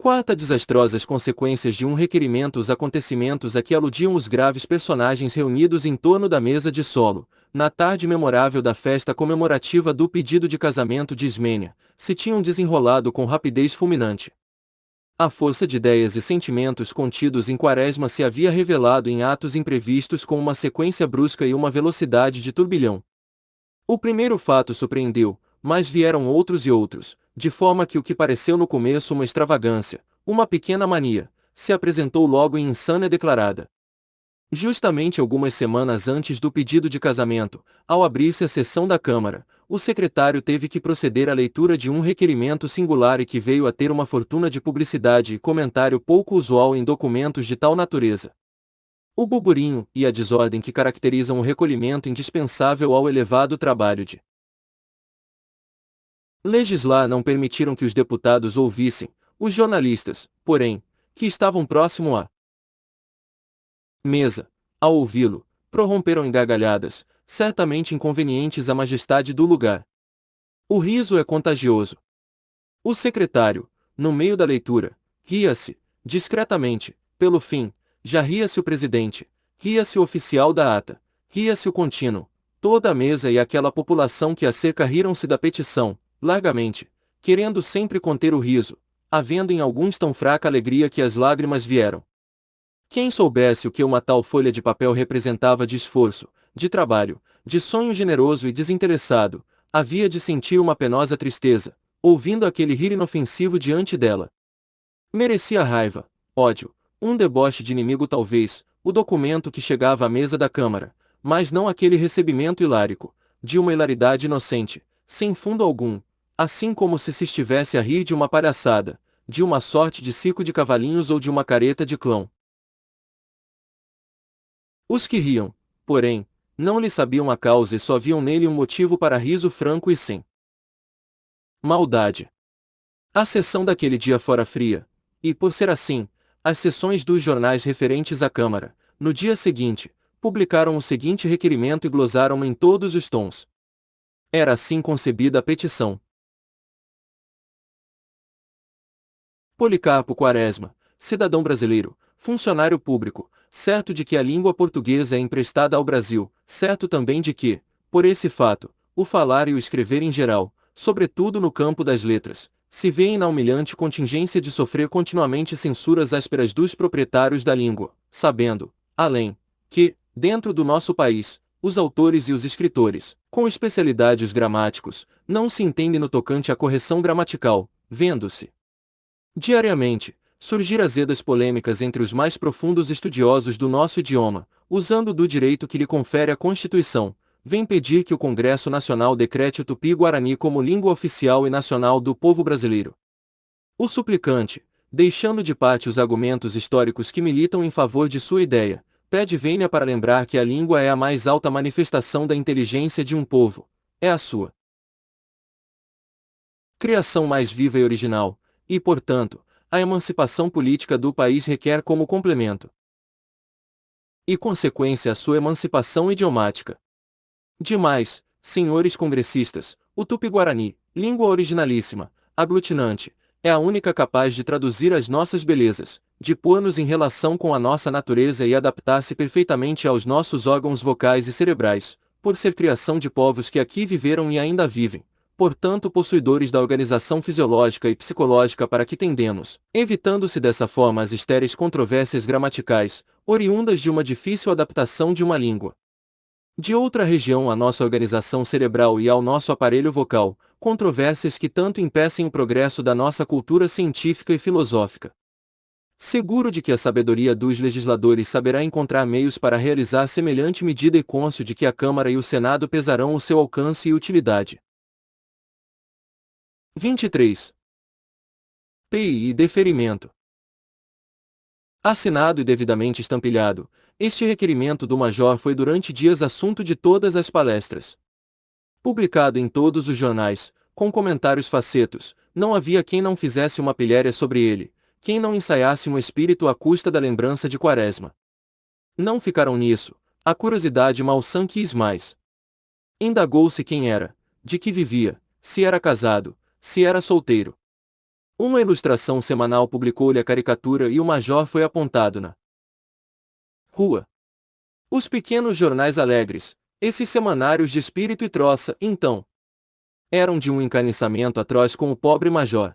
Quarta, desastrosas consequências de um requerimento. Os acontecimentos a que aludiam os graves personagens reunidos em torno da mesa de solo, na tarde memorável da festa comemorativa do pedido de casamento de Ismênia, se tinham desenrolado com rapidez fulminante. A força de ideias e sentimentos contidos em Quaresma se havia revelado em atos imprevistos com uma sequência brusca e uma velocidade de turbilhão. O primeiro fato surpreendeu, mas vieram outros e outros, de forma que o que pareceu no começo uma extravagância, uma pequena mania, se apresentou logo em insânia declarada. Justamente algumas semanas antes do pedido de casamento, ao abrir-se a sessão da Câmara, o secretário teve que proceder à leitura de um requerimento singular e que veio a ter uma fortuna de publicidade e comentário pouco usual em documentos de tal natureza. O burburinho e a desordem que caracterizam o recolhimento indispensável ao elevado trabalho de legislar não permitiram que os deputados ouvissem. Os jornalistas, porém, que estavam próximo à mesa, ao ouvi-lo, prorromperam em gargalhadas, certamente inconvenientes à majestade do lugar. O riso é contagioso. O secretário, no meio da leitura, ria-se, discretamente, pelo fim, já ria-se o presidente, ria-se o oficial da ata, ria-se o contínuo, toda a mesa e aquela população que a cerca riram-se da petição, largamente, querendo sempre conter o riso, havendo em alguns tão fraca alegria que as lágrimas vieram. Quem soubesse o que uma tal folha de papel representava de esforço, de trabalho, de sonho generoso e desinteressado, havia de sentir uma penosa tristeza, ouvindo aquele rir inofensivo diante dela. Merecia raiva, ódio, um deboche de inimigo talvez, o documento que chegava à mesa da Câmara, mas não aquele recebimento hilárico, de uma hilaridade inocente, sem fundo algum, assim como se estivesse a rir de uma palhaçada, de uma sorte de circo de cavalinhos ou de uma careta de clown. Os que riam, porém, não lhe sabiam a causa e só viam nele um motivo para riso franco e sem maldade. A sessão daquele dia fora fria, e, por ser assim, as sessões dos jornais referentes à Câmara, no dia seguinte, publicaram o seguinte requerimento e glosaram em todos os tons. Era assim concebida a petição. Policarpo Quaresma, cidadão brasileiro, funcionário público, certo de que a língua portuguesa é emprestada ao Brasil, certo também de que, por esse fato, o falar e o escrever em geral, sobretudo no campo das letras, se vêem na humilhante contingência de sofrer continuamente censuras ásperas dos proprietários da língua, sabendo, além, que, dentro do nosso país, os autores e os escritores, com especialidade os gramáticos, não se entendem no tocante à correção gramatical, vendo-se diariamente surgir azedas polêmicas entre os mais profundos estudiosos do nosso idioma, usando do direito que lhe confere a Constituição, vem pedir que o Congresso Nacional decrete o Tupi-Guarani como língua oficial e nacional do povo brasileiro. O suplicante, deixando de parte os argumentos históricos que militam em favor de sua ideia, pede vênia para lembrar que a língua é a mais alta manifestação da inteligência de um povo, é a sua criação mais viva e original, e, portanto, a emancipação política do país requer como complemento e consequência a sua emancipação idiomática. Demais, senhores congressistas, o Tupi-Guarani, língua originalíssima, aglutinante, é a única capaz de traduzir as nossas belezas, de pôr-nos em relação com a nossa natureza e adaptar-se perfeitamente aos nossos órgãos vocais e cerebrais, por ser criação de povos que aqui viveram e ainda vivem, portanto possuidores da organização fisiológica e psicológica para que tendemos, evitando-se dessa forma as estéreis controvérsias gramaticais, oriundas de uma difícil adaptação de uma língua de outra região à nossa organização cerebral e ao nosso aparelho vocal, controvérsias que tanto impedem o progresso da nossa cultura científica e filosófica. Seguro de que a sabedoria dos legisladores saberá encontrar meios para realizar semelhante medida e cônscio de que a Câmara e o Senado pesarão o seu alcance e utilidade. 23. PI e deferimento. Assinado e devidamente estampilhado, este requerimento do Major foi durante dias assunto de todas as palestras. Publicado em todos os jornais, com comentários facetos, não havia quem não fizesse uma pilhéria sobre ele, quem não ensaiasse um espírito à custa da lembrança de Quaresma. Não ficaram nisso, a curiosidade malsã quis mais. Indagou-se quem era, de que vivia, se era casado, se era solteiro. Uma ilustração semanal publicou-lhe a caricatura e o major foi apontado na rua. Os pequenos jornais alegres, esses semanários de espírito e troça, então, eram de um encarniçamento atroz com o pobre major.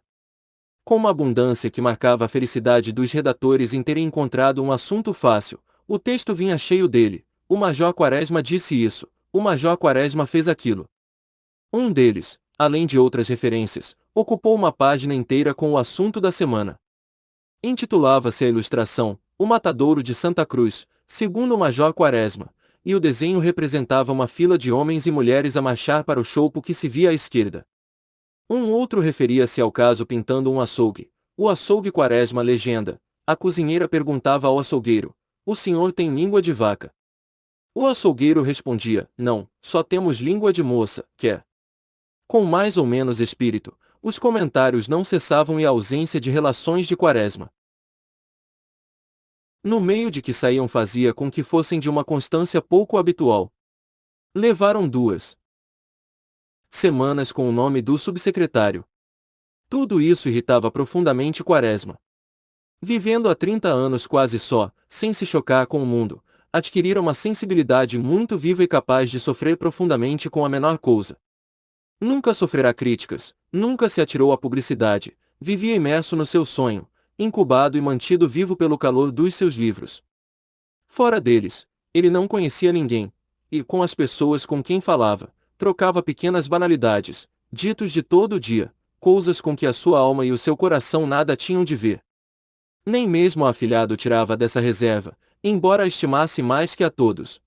Com uma abundância que marcava a felicidade dos redatores em terem encontrado um assunto fácil, o texto vinha cheio dele. O major Quaresma disse isso, o major Quaresma fez aquilo. Um deles, além de outras referências, ocupou uma página inteira com o assunto da semana. Intitulava-se a ilustração, O Matadouro de Santa Cruz, segundo o major Quaresma, e o desenho representava uma fila de homens e mulheres a marchar para o choupo que se via à esquerda. Um outro referia-se ao caso pintando um açougue. O açougue Quaresma legenda. A cozinheira perguntava ao açougueiro: "O senhor tem língua de vaca?" O açougueiro respondia: "Não, só temos língua de moça, quer?" Com mais ou menos espírito, os comentários não cessavam e a ausência de relações de Quaresma, no meio de que saíam, fazia com que fossem de uma constância pouco habitual. Levaram 2 semanas com o nome do subsecretário. Tudo isso irritava profundamente Quaresma. Vivendo há 30 anos quase só, sem se chocar com o mundo, adquirira uma sensibilidade muito viva e capaz de sofrer profundamente com a menor coisa. Nunca sofrerá críticas, nunca se atirou à publicidade, vivia imerso no seu sonho, incubado e mantido vivo pelo calor dos seus livros. Fora deles, ele não conhecia ninguém, e, com as pessoas com quem falava, trocava pequenas banalidades, ditos de todo o dia, coisas com que a sua alma e o seu coração nada tinham de ver. Nem mesmo o afilhado tirava dessa reserva, embora a estimasse mais que a todos.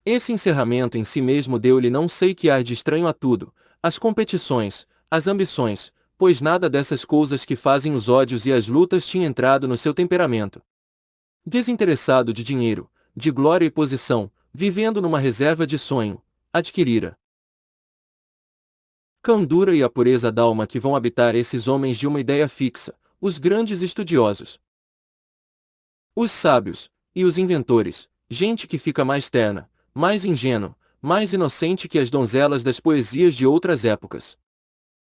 Esse encerramento em si mesmo deu-lhe não sei que ar de estranho a tudo, as competições, as ambições, pois nada dessas coisas que fazem os ódios e as lutas tinha entrado no seu temperamento. Desinteressado de dinheiro, de glória e posição, vivendo numa reserva de sonho, adquirira candura e a pureza d'alma que vão habitar esses homens de uma ideia fixa, os grandes estudiosos, os sábios, e os inventores, gente que fica mais terna, mais ingênua, mais inocente que as donzelas das poesias de outras épocas.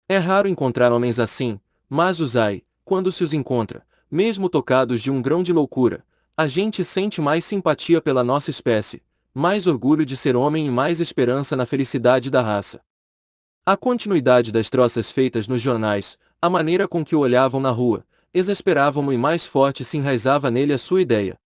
É raro encontrar homens assim, mas os há, e, quando se os encontra, mesmo tocados de um grão de loucura, a gente sente mais simpatia pela nossa espécie, mais orgulho de ser homem e mais esperança na felicidade da raça. A continuidade das troças feitas nos jornais, a maneira com que o olhavam na rua, exasperavam-no e mais forte se enraizava nele a sua ideia.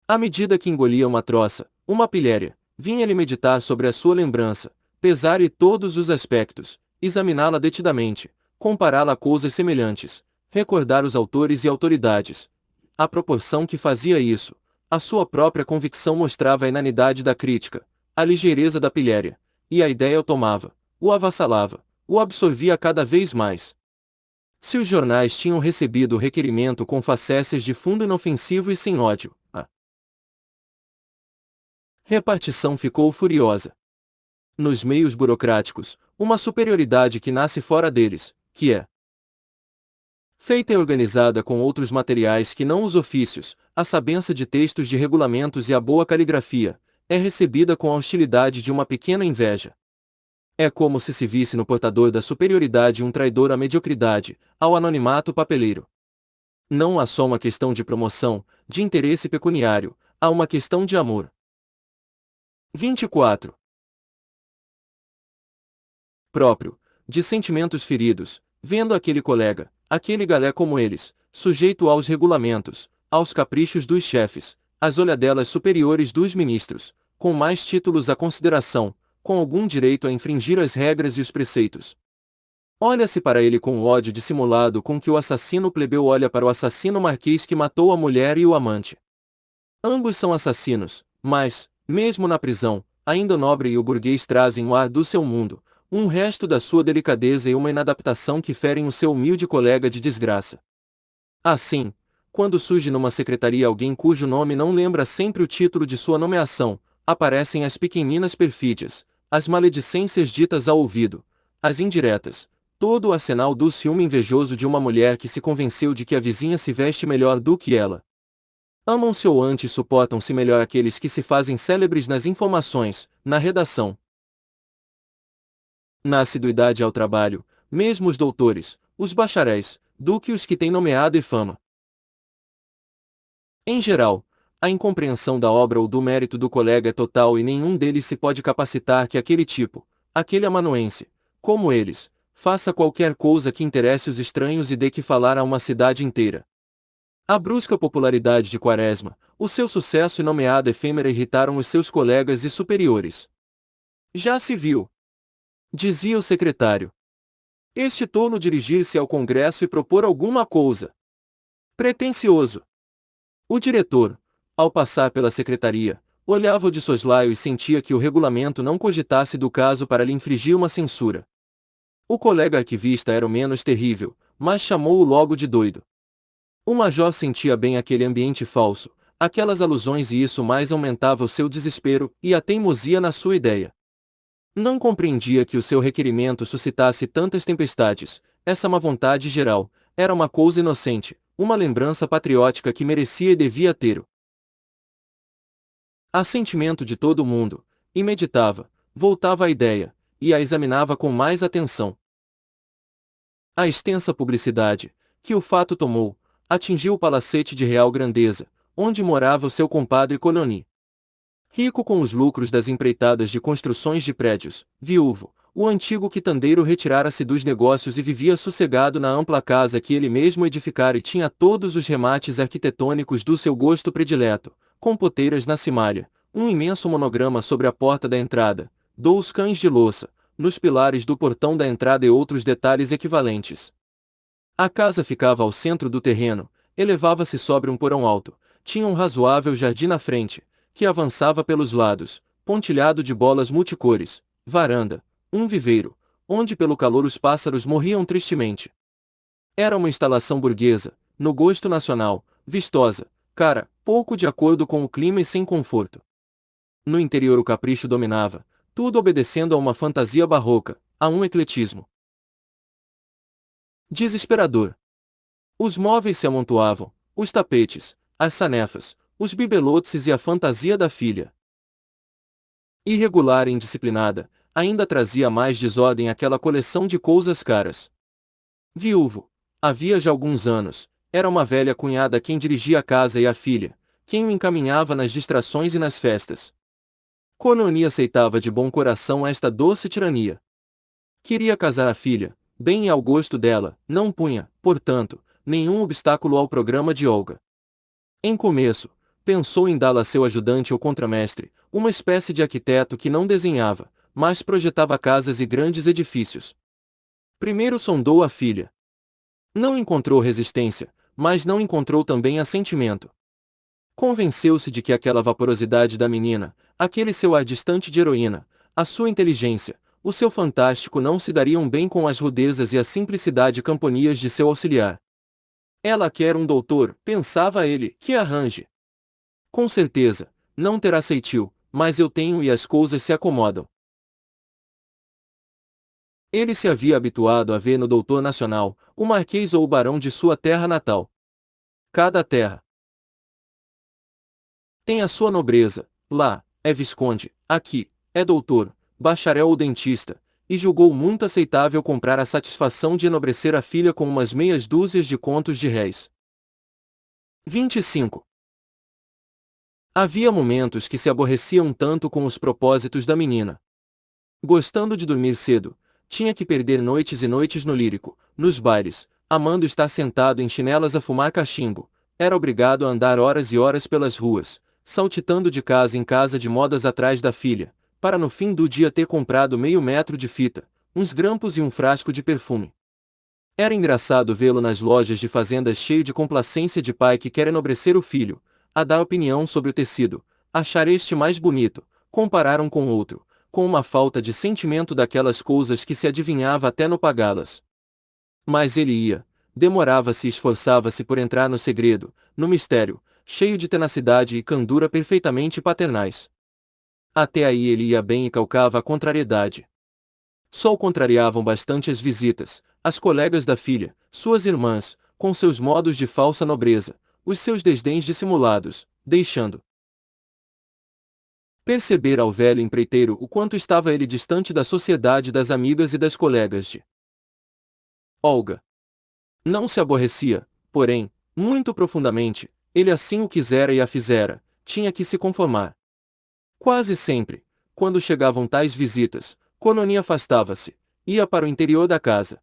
À medida que engolia uma troça, uma pilhéria, vinha-lhe meditar sobre a sua lembrança, pesar-lhe todos os aspectos, examiná-la detidamente, compará-la a coisas semelhantes, recordar os autores e autoridades. À proporção que fazia isso, a sua própria convicção mostrava a inanidade da crítica, a ligeireza da pilhéria, e a ideia o tomava, o avassalava, o absorvia cada vez mais. Se os jornais tinham recebido o requerimento com facécias de fundo inofensivo e sem ódio, a repartição ficou furiosa. Nos meios burocráticos, uma superioridade que nasce fora deles, que é feita e organizada com outros materiais que não os ofícios, a sabença de textos de regulamentos e a boa caligrafia, é recebida com a hostilidade de uma pequena inveja. É como se visse no portador da superioridade um traidor à mediocridade, ao anonimato papeleiro. Não há só uma questão de promoção, de interesse pecuniário, há uma questão de amor. 24. Próprio, de sentimentos feridos, vendo aquele colega, aquele galé como eles, sujeito aos regulamentos, aos caprichos dos chefes, às olhadelas superiores dos ministros, com mais títulos à consideração, com algum direito a infringir as regras e os preceitos. Olha-se para ele com o ódio dissimulado com que o assassino plebeu olha para o assassino marquês que matou a mulher e o amante. Ambos são assassinos, mas, mesmo na prisão, ainda o nobre e o burguês trazem o ar do seu mundo, um resto da sua delicadeza e uma inadaptação que ferem o seu humilde colega de desgraça. Assim, quando surge numa secretaria alguém cujo nome não lembra sempre o título de sua nomeação, aparecem as pequeninas perfídias, as maledicências ditas ao ouvido, as indiretas, todo o arsenal do ciúme invejoso de uma mulher que se convenceu de que a vizinha se veste melhor do que ela. Amam-se ou antes suportam-se melhor aqueles que se fazem célebres nas informações, na redação, na assiduidade ao trabalho, mesmo os doutores, os bacharéis, do que os que têm nomeado e fama. Em geral, a incompreensão da obra ou do mérito do colega é total e nenhum deles se pode capacitar que aquele tipo, aquele amanuense, como eles, faça qualquer coisa que interesse os estranhos e dê que falar a uma cidade inteira. A brusca popularidade de Quaresma, o seu sucesso e nomeada efêmera irritaram os seus colegas e superiores. Já se viu, dizia o secretário, este tolo dirigir-se ao Congresso e propor alguma coisa. Pretensioso. O diretor, ao passar pela secretaria, olhava-o de soslaio e sentia que o regulamento não cogitasse do caso para lhe infligir uma censura. O colega arquivista era o menos terrível, mas chamou-o logo de doido. O major sentia bem aquele ambiente falso, aquelas alusões e isso mais aumentava o seu desespero e a teimosia na sua ideia. Não compreendia que o seu requerimento suscitasse tantas tempestades, essa má vontade geral, era uma coisa inocente, uma lembrança patriótica que merecia e devia ter o assentimento de todo o mundo, e meditava, voltava à ideia, e a examinava com mais atenção. A extensa publicidade, que o fato tomou, atingiu o palacete de real grandeza, onde morava o seu compadre Coligny. Rico com os lucros das empreitadas de construções de prédios, viúvo, o antigo quitandeiro retirara-se dos negócios e vivia sossegado na ampla casa que ele mesmo edificara e tinha todos os remates arquitetônicos do seu gosto predileto, com poteiras na cimalha, um imenso monograma sobre a porta da entrada, 2 cães de louça, nos pilares do portão da entrada e outros detalhes equivalentes. A casa ficava ao centro do terreno, elevava-se sobre um porão alto, tinha um razoável jardim na frente, que avançava pelos lados, pontilhado de bolas multicores, varanda, um viveiro, onde pelo calor os pássaros morriam tristemente. Era uma instalação burguesa, no gosto nacional, vistosa, cara, pouco de acordo com o clima e sem conforto. No interior o capricho dominava, tudo obedecendo a uma fantasia barroca, a um ecletismo desesperador. Os móveis se amontoavam, os tapetes, as sanefas, os bibelotes e a fantasia da filha. Irregular e indisciplinada, ainda trazia mais desordem aquela coleção de coisas caras. Viúvo, havia já alguns anos, era uma velha cunhada quem dirigia a casa e a filha, quem o encaminhava nas distrações e nas festas. Coligny aceitava de bom coração esta doce tirania. Queria casar a filha, bem e ao gosto dela, não punha, portanto, nenhum obstáculo ao programa de Olga. Em começo, pensou em dá-la a seu ajudante ou contramestre, uma espécie de arquiteto que não desenhava, mas projetava casas e grandes edifícios. Primeiro sondou a filha. Não encontrou resistência, mas não encontrou também assentimento. Convenceu-se de que aquela vaporosidade da menina, aquele seu ar distante de heroína, a sua inteligência, o seu fantástico não se dariam bem com as rudezas e a simplicidade camponias de seu auxiliar. Ela quer um doutor, pensava ele, que arranje. Com certeza, não terá ceitil, mas eu tenho e as coisas se acomodam. Ele se havia habituado a ver no doutor nacional, o marquês ou o barão de sua terra natal. Cada terra tem a sua nobreza, lá, é visconde, aqui, é doutor, bacharel ou dentista, e julgou muito aceitável comprar a satisfação de enobrecer a filha com umas meias dúzias de contos de réis. 25. Havia momentos que se aborreciam tanto com os propósitos da menina. Gostando de dormir cedo, tinha que perder noites e noites no lírico, nos bailes, amando estar sentado em chinelas a fumar cachimbo, era obrigado a andar horas e horas pelas ruas, saltitando de casa em casa de modas atrás da filha, para no fim do dia ter comprado meio metro de fita, uns grampos e um frasco de perfume. Era engraçado vê-lo nas lojas de fazendas cheio de complacência de pai que quer enobrecer o filho, a dar opinião sobre o tecido, achar este mais bonito, comparar um com outro, com uma falta de sentimento daquelas coisas que se adivinhava até no pagá-las. Mas ele ia, demorava-se e esforçava-se por entrar no segredo, no mistério, cheio de tenacidade e candura perfeitamente paternais. Até aí ele ia bem e calcava a contrariedade. Só o contrariavam bastante as visitas, as colegas da filha, suas irmãs, com seus modos de falsa nobreza, os seus desdéns dissimulados, deixando perceber ao velho empreiteiro o quanto estava ele distante da sociedade das amigas e das colegas de Olga. Não se aborrecia, porém, muito profundamente, ele assim o quisera e a fizera, tinha que se conformar. Quase sempre, quando chegavam tais visitas, Cononi afastava-se, ia para o interior da casa.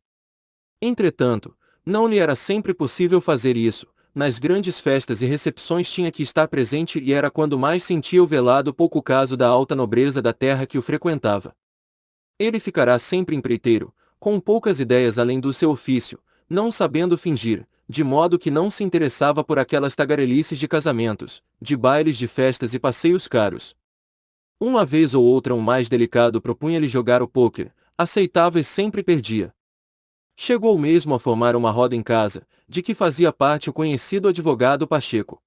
Entretanto, não lhe era sempre possível fazer isso, nas grandes festas e recepções tinha que estar presente e era quando mais sentia o velado pouco caso da alta nobreza da terra que o frequentava. Ele ficará sempre empreiteiro, com poucas ideias além do seu ofício, não sabendo fingir, de modo que não se interessava por aquelas tagarelices de casamentos, de bailes de festas e passeios caros. Uma vez ou outra um mais delicado propunha-lhe jogar o pôquer, aceitava e sempre perdia. Chegou mesmo a formar uma roda em casa, de que fazia parte o conhecido advogado Pacheco.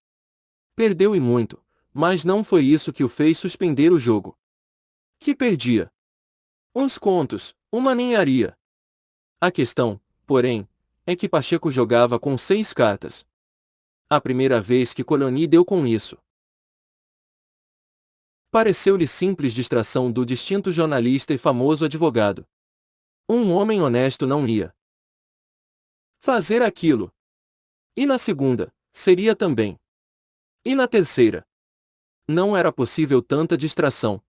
Perdeu e muito, mas não foi isso que o fez suspender o jogo. Que perdia? Uns contos, uma ninharia. A questão, porém, é que Pacheco jogava com 6 cartas. A primeira vez que Coligny deu com isso. Pareceu-lhe simples distração do distinto jornalista e famoso advogado. Um homem honesto não ia fazer aquilo. E na segunda, seria também. E na terceira. Não era possível tanta distração.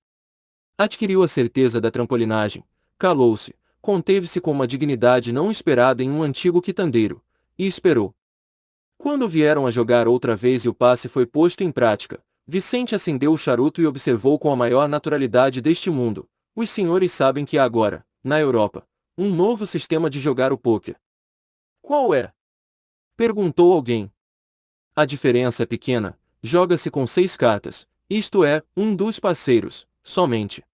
Adquiriu a certeza da trampolinagem, calou-se, conteve-se com uma dignidade não esperada em um antigo quitandeiro, e esperou. Quando vieram a jogar outra vez e o passe foi posto em prática, Vicente acendeu o charuto e observou com a maior naturalidade deste mundo: os senhores sabem que há agora, na Europa, um novo sistema de jogar o pôquer. Qual é? Perguntou alguém. A diferença é pequena, joga-se com 6 cartas, isto é, um dos parceiros, somente.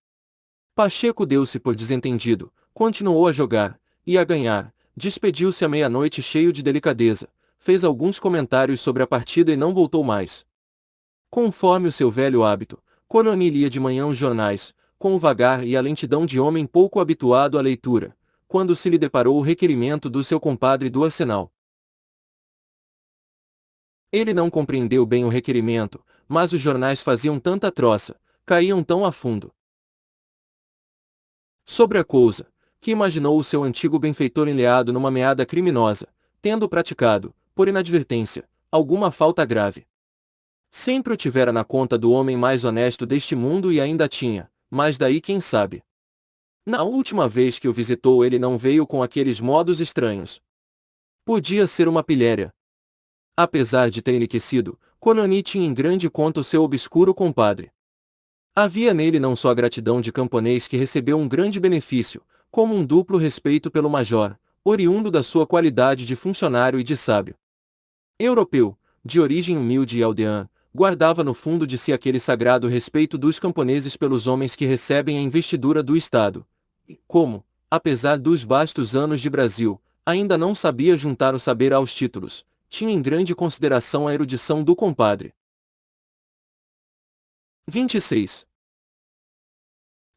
Pacheco deu-se por desentendido, continuou a jogar, e a ganhar, despediu-se à meia-noite cheio de delicadeza, fez alguns comentários sobre a partida e não voltou mais. Conforme o seu velho hábito, Coligny lia de manhã os jornais, com o vagar e a lentidão de homem pouco habituado à leitura, quando se lhe deparou o requerimento do seu compadre do Arsenal. Ele não compreendeu bem o requerimento, mas os jornais faziam tanta troça, caíam tão a fundo sobre a coisa, que imaginou o seu antigo benfeitor enleado numa meada criminosa, tendo praticado, por inadvertência, alguma falta grave. Sempre o tivera na conta do homem mais honesto deste mundo e ainda tinha, mas daí quem sabe. Na última vez que o visitou ele não veio com aqueles modos estranhos. Podia ser uma pilhéria. Apesar de ter enriquecido, Coligny tinha em grande conta o seu obscuro compadre. Havia nele não só a gratidão de camponês que recebeu um grande benefício, como um duplo respeito pelo major, oriundo da sua qualidade de funcionário e de sábio. Europeu, de origem humilde e aldeã, guardava no fundo de si aquele sagrado respeito dos camponeses pelos homens que recebem a investidura do Estado. E, como, apesar dos vastos anos de Brasil, ainda não sabia juntar o saber aos títulos, tinha em grande consideração a erudição do compadre. 26.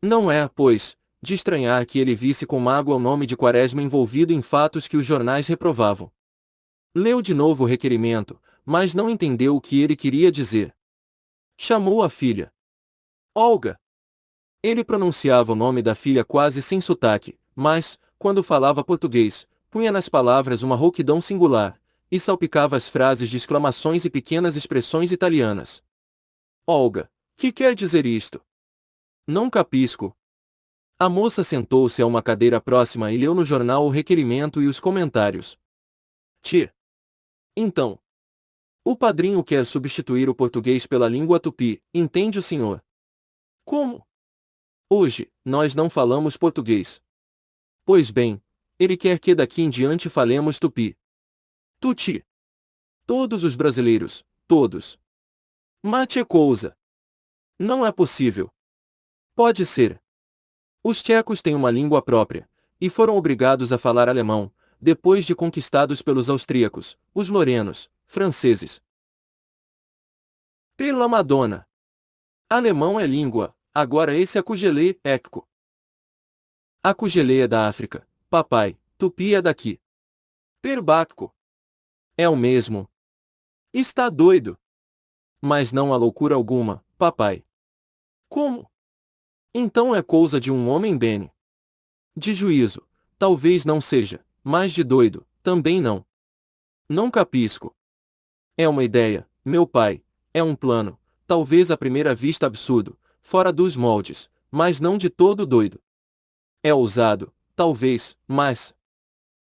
Não é, pois, de estranhar que ele visse com mágoa o nome de Quaresma envolvido em fatos que os jornais reprovavam. Leu de novo o requerimento, mas não entendeu o que ele queria dizer. Chamou a filha. Olga. Ele pronunciava o nome da filha quase sem sotaque, mas, quando falava português, punha nas palavras uma rouquidão singular, e salpicava as frases de exclamações e pequenas expressões italianas. Olga. Que quer dizer isto? Não capisco. A moça sentou-se a uma cadeira próxima e leu no jornal o requerimento e os comentários. Tchê. Então. O padrinho quer substituir o português pela língua tupi, entende o senhor? Como? Hoje, nós não falamos português. Pois bem, ele quer que daqui em diante falemos tupi. Tuti. Todos os brasileiros, todos. Mate é coisa. Não é possível. Pode ser. Os tchecos têm uma língua própria, e foram obrigados a falar alemão, depois de conquistados pelos austríacos, os lorenos, franceses. Pela Madonna! Alemão é língua, agora esse acugelê, étnico. Acugelê é da África, papai, tupi é daqui. Perbático. É o mesmo. Está doido. Mas não há loucura alguma, papai. Como? Então é coisa de um homem bene. De juízo, talvez não seja, mas de doido, também não. Não capisco. É uma ideia, meu pai, é um plano, talvez à primeira vista absurdo, fora dos moldes, mas não de todo doido. É ousado, talvez, mas,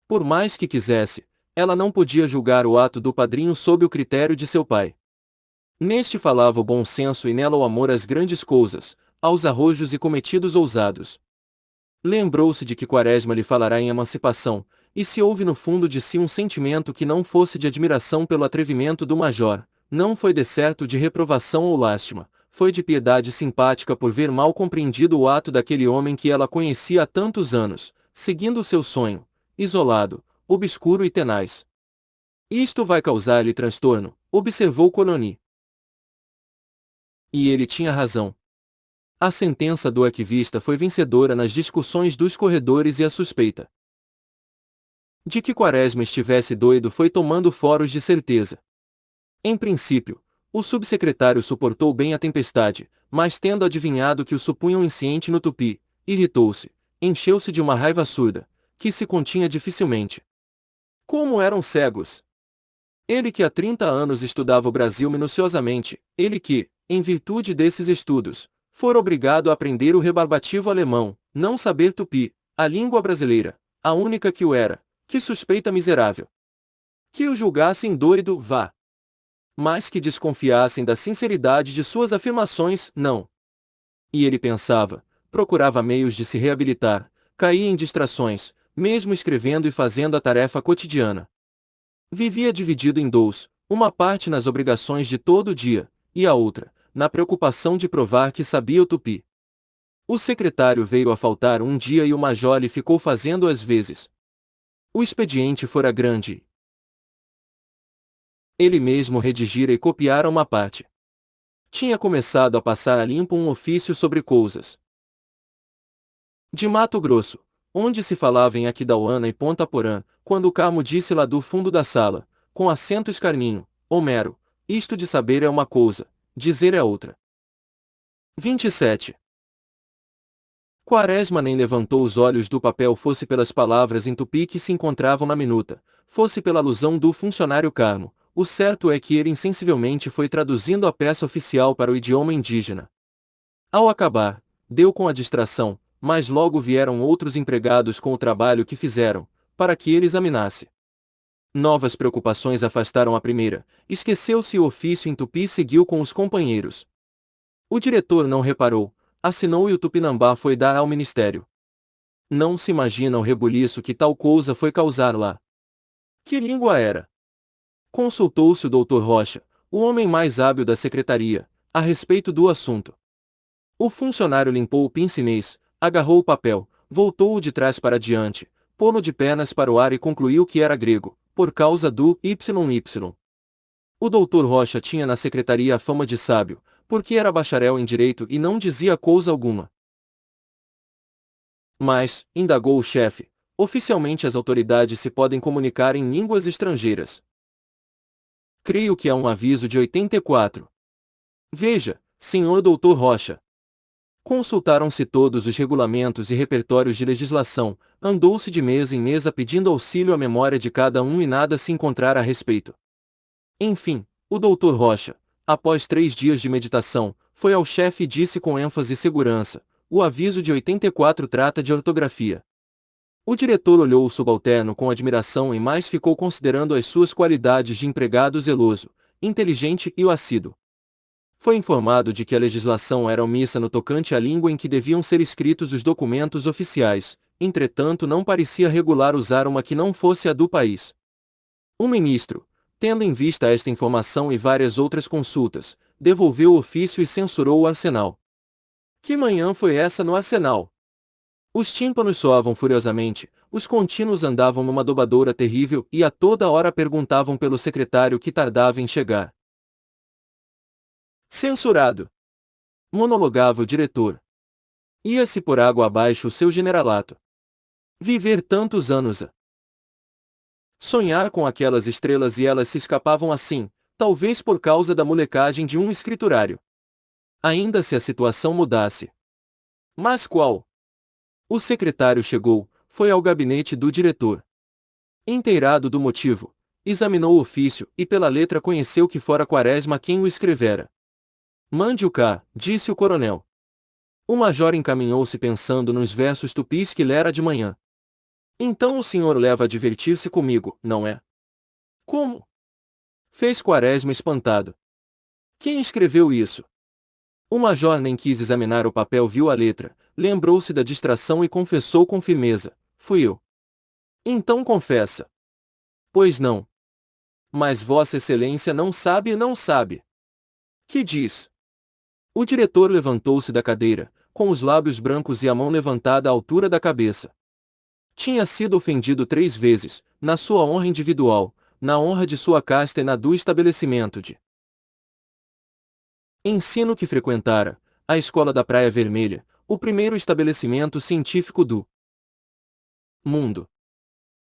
por mais que quisesse, ela não podia julgar o ato do padrinho sob o critério de seu pai. Neste falava o bom senso e nela o amor às grandes coisas, aos arrojos e cometidos ousados. Lembrou-se de que Quaresma lhe falará em emancipação, e se houve no fundo de si um sentimento que não fosse de admiração pelo atrevimento do major, não foi decerto de reprovação ou lástima, foi de piedade simpática por ver mal compreendido o ato daquele homem que ela conhecia há tantos anos, seguindo o seu sonho, isolado, obscuro e tenaz. Isto vai causar-lhe transtorno, observou Cononi. E ele tinha razão. A sentença do arquivista foi vencedora nas discussões dos corredores e a suspeita de que Quaresma estivesse doido foi tomando foros de certeza. Em princípio, o subsecretário suportou bem a tempestade, mas tendo adivinhado que o supunham insciente no tupi, irritou-se, encheu-se de uma raiva surda, que se continha dificilmente. Como eram cegos! Ele que há 30 anos estudava o Brasil minuciosamente, ele que, em virtude desses estudos, fora obrigado a aprender o rebarbativo alemão, não saber tupi, a língua brasileira, a única que o era, que suspeita miserável. Que o julgassem doido, vá. Mas que desconfiassem da sinceridade de suas afirmações, não. E ele pensava, procurava meios de se reabilitar, caía em distrações, mesmo escrevendo e fazendo a tarefa cotidiana. Vivia dividido em dois, uma parte nas obrigações de todo o dia, e a outra, na preocupação de provar que sabia o tupi. O secretário veio a faltar um dia e o major lhe ficou fazendo às vezes. O expediente fora grande. Ele mesmo redigira e copiara uma parte. Tinha começado a passar a limpo um ofício sobre coisas de Mato Grosso, onde se falava em Aquidauana e Ponta Porã, quando o Carmo disse lá do fundo da sala, com acento escarninho: Homero, isto de saber é uma coisa, dizer é outra. 27. Quaresma nem levantou os olhos do papel, fosse pelas palavras em tupi que se encontravam na minuta, fosse pela alusão do funcionário Carmo. O certo é que ele insensivelmente foi traduzindo a peça oficial para o idioma indígena. Ao acabar, deu com a distração, mas logo vieram outros empregados com o trabalho que fizeram, para que ele examinasse. Novas preocupações afastaram a primeira, esqueceu-se o ofício em tupi e seguiu com os companheiros. O diretor não reparou, assinou e o Tupinambá foi dar ao ministério. Não se imagina o rebuliço que tal coisa foi causar lá. Que língua era? Consultou-se o doutor Rocha, o homem mais hábil da secretaria, a respeito do assunto. O funcionário limpou o pince-nez, agarrou o papel, voltou-o de trás para diante, pô-lo de pernas para o ar e concluiu que era grego, por causa do YY. O doutor Rocha tinha na secretaria a fama de sábio, porque era bacharel em direito e não dizia coisa alguma. Mas, indagou o chefe, oficialmente as autoridades se podem comunicar em línguas estrangeiras. Creio que há um aviso de 84. Veja, senhor doutor Rocha. Consultaram-se todos os regulamentos e repertórios de legislação, andou-se de mesa em mesa pedindo auxílio à memória de cada um e nada se encontrara a respeito. Enfim, o doutor Rocha, após 3 dias de meditação, foi ao chefe e disse com ênfase e segurança: o aviso de 84 trata de ortografia. O diretor olhou o subalterno com admiração e mais ficou considerando as suas qualidades de empregado zeloso, inteligente e o assíduo. Foi informado de que a legislação era omissa no tocante à língua em que deviam ser escritos os documentos oficiais, entretanto não parecia regular usar uma que não fosse a do país. O ministro, tendo em vista esta informação e várias outras consultas, devolveu o ofício e censurou o arsenal. Que manhã foi essa no arsenal? Os tímpanos soavam furiosamente, os contínuos andavam numa dobadoura terrível e a toda hora perguntavam pelo secretário que tardava em chegar. Censurado! Monologava o diretor. Ia-se por água abaixo o seu generalato. Viver tantos anos a sonhar com aquelas estrelas e elas se escapavam assim, talvez por causa da molecagem de um escriturário. Ainda se a situação mudasse. Mas qual? O secretário chegou, foi ao gabinete do diretor. Inteirado do motivo, Examinou o ofício, e pela letra conheceu que fora Quaresma quem o escrevera. Mande-o cá, disse o coronel. O major encaminhou-se pensando nos versos tupis que lera de manhã. Então o senhor leva a divertir-se comigo, não é? Como? Fez Quaresma espantado. Quem escreveu isso? O major nem quis examinar o papel, viu a letra, lembrou-se da distração e confessou com firmeza: fui eu. Então confessa. Pois não. Mas Vossa Excelência não sabe, não sabe. Que diz? O diretor levantou-se da cadeira, com os lábios brancos e a mão levantada à altura da cabeça. Tinha sido ofendido 3 vezes, na sua honra individual, na honra de sua casta e na do estabelecimento de ensino que frequentara, a Escola da Praia Vermelha, o primeiro estabelecimento científico do mundo.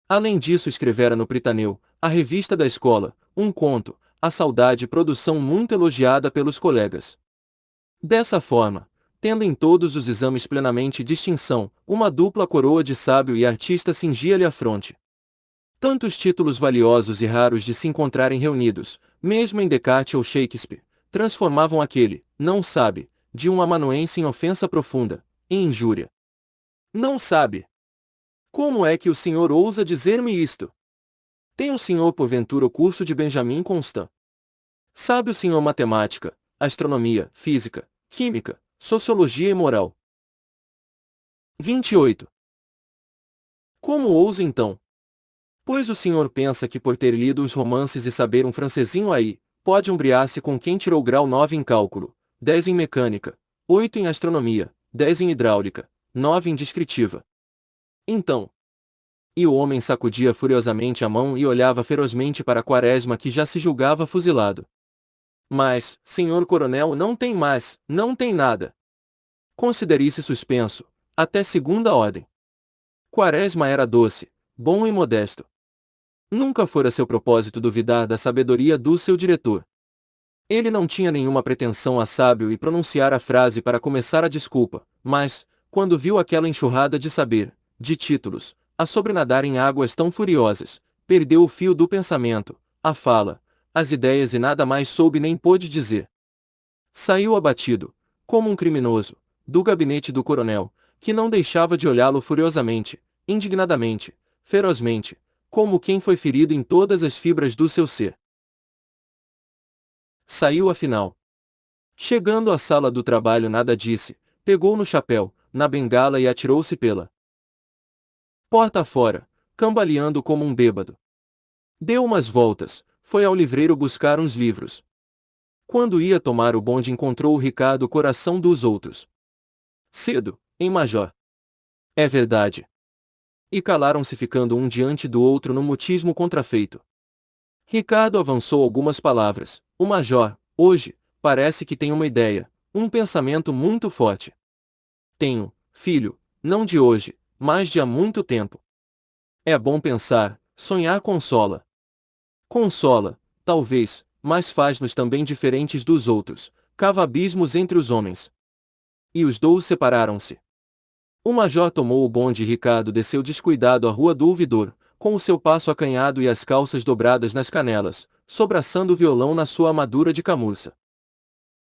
Além disso, escrevera no Pritaneu, a revista da escola, um conto, A Saudade, produção muito elogiada pelos colegas. Dessa forma, tendo em todos os exames plenamente distinção, uma dupla coroa de sábio e artista cingia-lhe a fronte. Tantos títulos valiosos e raros de se encontrarem reunidos, mesmo em Descartes ou Shakespeare, transformavam aquele, não sabe, de um amanuense em ofensa profunda, em injúria. Não sabe. Como é que o senhor ousa dizer-me isto? Tem o senhor porventura o curso de Benjamin Constant? Sabe o senhor matemática, astronomia, física, química, sociologia e moral? 28. Como ousa então? Pois o senhor pensa que por ter lido os romances e saber um francesinho aí, pode umbriar-se com quem tirou grau 9 em cálculo, 10 em mecânica, 8 em astronomia, 10 em hidráulica, 9 em descritiva. Então. E o homem sacudia furiosamente a mão e olhava ferozmente para Quaresma, que já se julgava fuzilado. Mas, senhor coronel, não tem mais, não tem nada. Considere-se suspenso, até segunda ordem. Quaresma era doce, bom e modesto. Nunca fora seu propósito duvidar da sabedoria do seu diretor. Ele não tinha nenhuma pretensão a sábio e pronunciar a frase para começar a desculpa, mas, quando viu aquela enxurrada de saber, de títulos, a sobrenadar em águas tão furiosas, perdeu o fio do pensamento, a fala, as ideias e nada mais soube nem pôde dizer. Saiu abatido, como um criminoso, do gabinete do coronel, que não deixava de olhá-lo furiosamente, indignadamente, ferozmente, como quem foi ferido em todas as fibras do seu ser. Saiu afinal. Chegando à sala do trabalho, nada disse, pegou no chapéu, na bengala e atirou-se pela porta fora, cambaleando como um bêbado. Deu umas voltas, foi ao livreiro buscar uns livros. Quando ia tomar o bonde, encontrou o Ricardo, coração dos outros. Cedo, em Major. É verdade. E calaram-se, ficando um diante do outro no mutismo contrafeito. Ricardo avançou algumas palavras. O Major, hoje, parece que tem uma ideia, um pensamento muito forte. Tenho, filho, não de hoje, mas de há muito tempo. É bom pensar, sonhar consola. Consola, talvez, mas faz-nos também diferentes dos outros, cava abismos entre os homens. E os dois separaram-se. O major tomou o bonde e Ricardo desceu descuidado a rua do Ouvidor, com o seu passo acanhado e as calças dobradas nas canelas, sobraçando o violão na sua armadura de camurça.